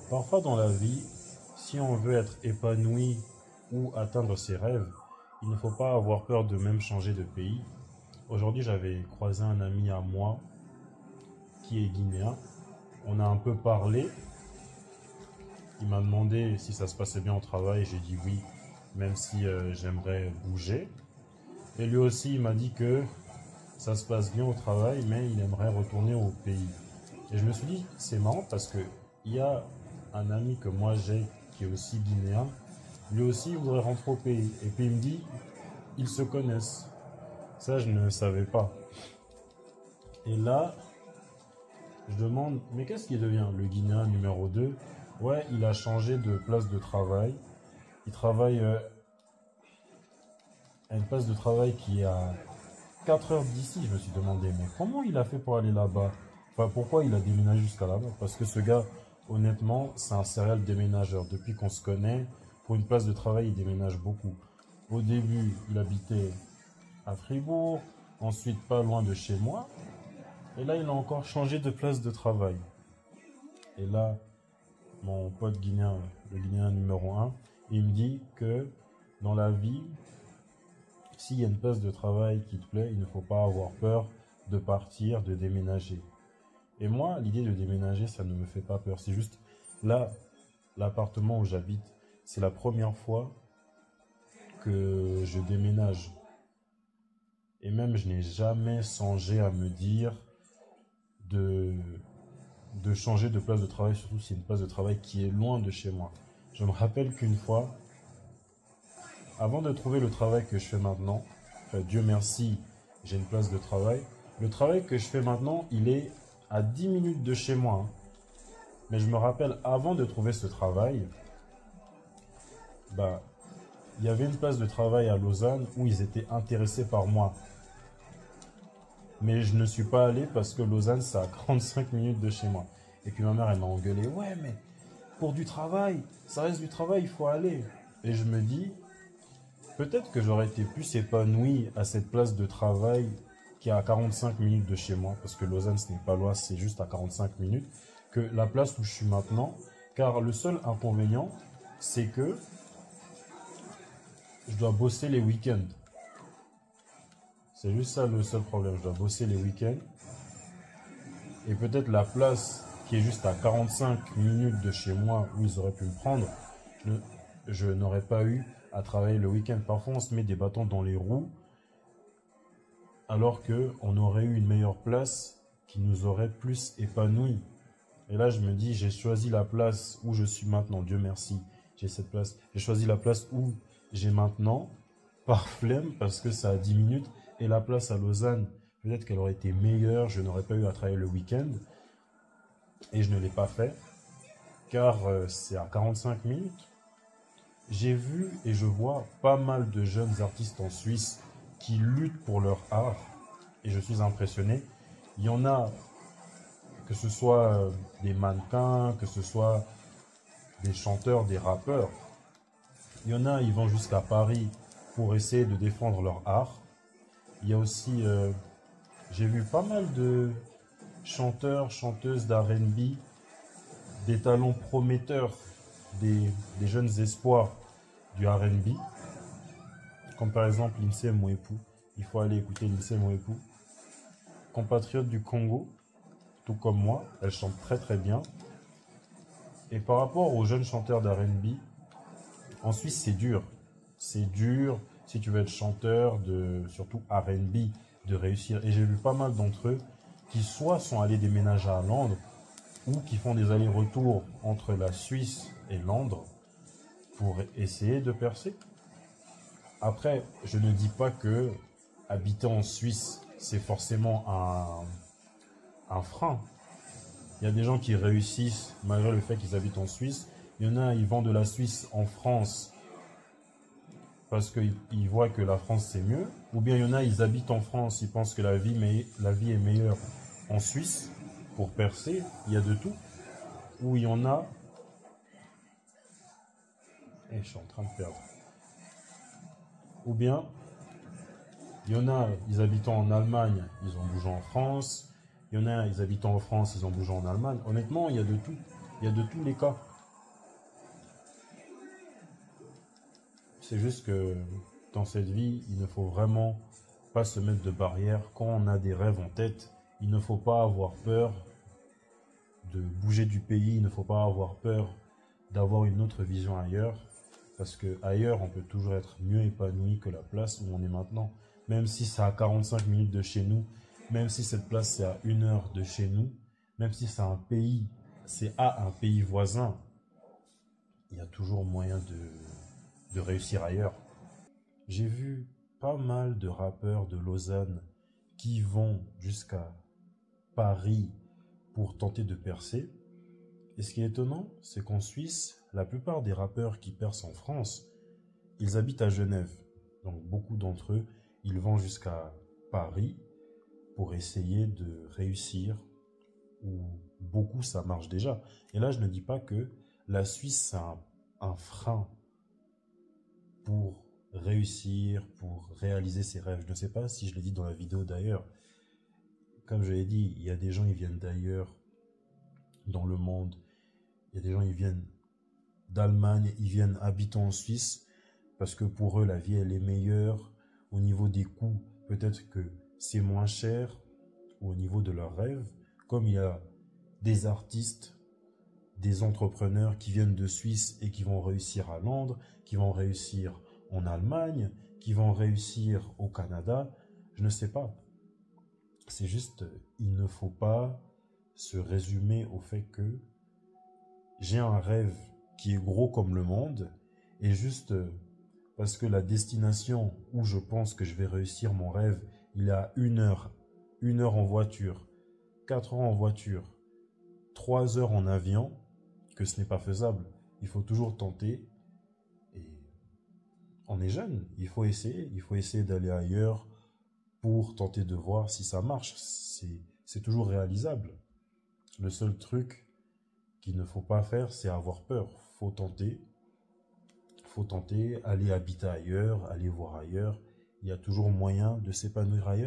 Parfois dans la vie, si on veut être épanoui ou atteindre ses rêves, il ne faut pas avoir peur de même changer de pays. Aujourd'hui, j'avais croisé un ami à moi qui est guinéen. On a un peu parlé. Il m'a demandé si ça se passait bien au travail. J'ai dit oui, même si j'aimerais bouger. Et lui aussi, il m'a dit que ça se passe bien au travail, mais il aimerait retourner au pays. Et je me suis dit, c'est marrant parce que il y a un ami que moi j'ai qui est aussi guinéen. Lui aussi, il voudrait rentrer au pays. Et puis il me dit, ils se connaissent. Ça, je ne savais pas. Et là, je demande, mais qu'est-ce qu'il devient le Guinéen numéro 2? Ouais, il a changé de place de travail. Il travaille à une place de travail qui est à 4 heures d'ici. Je me suis demandé, mais comment il a fait pour aller là-bas? Enfin, pourquoi il a déménagé jusqu'à là-bas? Parce que ce gars, honnêtement, c'est un serial déménageur. Depuis qu'on se connaît, pour une place de travail, il déménage beaucoup. Au début, il habitait à Fribourg, ensuite pas loin de chez moi. Et là, il a encore changé de place de travail. Et là, mon pote guinéen, le Guinéen numéro 1, il me dit que dans la vie, s'il y a une place de travail qui te plaît, il ne faut pas avoir peur de partir, de déménager. Et moi, l'idée de déménager, ça ne me fait pas peur. C'est juste là, l'appartement où j'habite, c'est la première fois que je déménage. Et même, je n'ai jamais songé à me dire de, de changer de place de travail, surtout si c'est une place de travail qui est loin de chez moi. Je me rappelle qu'une fois, avant de trouver le travail que je fais maintenant, enfin, Dieu merci, j'ai une place de travail. Le travail que je fais maintenant, il est à 10 minutes de chez moi, hein. Mais je me rappelle, avant de trouver ce travail, bah, il y avait une place de travail à Lausanne où ils étaient intéressés par moi. Mais je ne suis pas allé parce que Lausanne, c'est à 45 minutes de chez moi. Et puis ma mère, elle m'a engueulé. Ouais, mais pour du travail, ça reste du travail, il faut aller. Et je me dis, peut-être que j'aurais été plus épanoui à cette place de travail qui est à 45 minutes de chez moi, parce que Lausanne, ce n'est pas loin, c'est juste à 45 minutes, que la place où je suis maintenant. Car le seul inconvénient, c'est que je dois bosser les week-ends. C'est juste ça le seul problème. Je dois bosser les week-ends. Et peut-être la place qui est juste à 45 minutes de chez moi où ils auraient pu me prendre, je, je n'aurais pas eu à travailler le week-end. Parfois, on se met des bâtons dans les roues alors qu'on aurait eu une meilleure place qui nous aurait plus épanouis. Et là, je me dis, j'ai choisi la place où je suis maintenant. Dieu merci, j'ai cette place. J'ai choisi la place où j'ai maintenant, par flemme, parce que ça a 10 minutes. Et la place à Lausanne, peut-être qu'elle aurait été meilleure. Je n'aurais pas eu à travailler le week-end. Et je ne l'ai pas fait, car c'est à 45 minutes. J'ai vu et je vois pas mal de jeunes artistes en Suisse qui luttent pour leur art. Et je suis impressionné. Il y en a, que ce soit des mannequins, que ce soit des chanteurs, des rappeurs. Il y en a, ils vont jusqu'à Paris pour essayer de défendre leur art. Il y a aussi, j'ai vu pas mal de chanteurs, chanteuses d'R&B, des talents prometteurs, des jeunes espoirs du R&B, comme par exemple Lindsay Mouepou. Il faut aller écouter Lindsay Mouepou, compatriote du Congo, tout comme moi, elle chante très très bien. Et par rapport aux jeunes chanteurs d'R&B, en Suisse c'est dur. C'est dur si tu veux être chanteur, surtout R&B, de réussir. Et j'ai vu pas mal d'entre eux qui soit sont allés déménager à Londres, ou qui font des allers-retours entre la Suisse et Londres pour essayer de percer. Après, je ne dis pas que habiter en Suisse, c'est forcément un frein. Il y a des gens qui réussissent malgré le fait qu'ils habitent en Suisse. Il y en a, ils vont de la Suisse en France parce qu'ils voient que la France c'est mieux. Ou bien il y en a, ils habitent en France, ils pensent que la vie est meilleure en Suisse pour percer. Il y a de tout. Ou il y en a... Et je suis en train de perdre. Ou bien, il y en a, ils habitent en Allemagne, ils ont bougé en France. Il y en a, ils habitent en France, ils ont bougé en Allemagne. Honnêtement, il y a de tout. Il y a de tous les cas. C'est juste que dans cette vie, il ne faut vraiment pas se mettre de barrières. Quand on a des rêves en tête, il ne faut pas avoir peur de bouger du pays, il ne faut pas avoir peur d'avoir une autre vision ailleurs. Parce que ailleurs, on peut toujours être mieux épanoui que la place où on est maintenant. Même si c'est à 45 minutes de chez nous, même si cette place c'est à 1 heure de chez nous, même si c'est à un pays voisin, il y a toujours moyen de réussir ailleurs. J'ai vu pas mal de rappeurs de Lausanne qui vont jusqu'à Paris pour tenter de percer. Et ce qui est étonnant, c'est qu'en Suisse, la plupart des rappeurs qui percent en France, ils habitent à Genève. Donc beaucoup d'entre eux, ils vont jusqu'à Paris pour essayer de réussir, ou beaucoup ça marche déjà. Et là, je ne dis pas que la Suisse, c'est un frein pour réussir, pour réaliser ses rêves. Je ne sais pas si je l'ai dit dans la vidéo d'ailleurs. Comme je l'ai dit, il y a des gens qui viennent d'ailleurs dans le monde. Il y a des gens qui viennent d'Allemagne, ils viennent habiter en Suisse parce que pour eux, la vie, elle est meilleure. Au niveau des coûts, peut-être que c'est moins cher au niveau de leurs rêves. Comme il y a des artistes, des entrepreneurs qui viennent de Suisse et qui vont réussir à Londres, qui vont réussir en Allemagne, qui vont réussir au Canada, je ne sais pas. C'est juste, il ne faut pas se résumer au fait que j'ai un rêve qui est gros comme le monde et juste parce que la destination où je pense que je vais réussir mon rêve, il est à 1 heure, 1 heure en voiture, 4 heures en voiture, 3 heures en avion, que ce n'est pas faisable. Il faut toujours tenter. Et on est jeune, il faut essayer d'aller ailleurs pour tenter de voir si ça marche. C'est toujours réalisable. Le seul truc qu'il ne faut pas faire, c'est avoir peur. Faut tenter, aller habiter ailleurs, aller voir ailleurs. Il y a toujours moyen de s'épanouir ailleurs.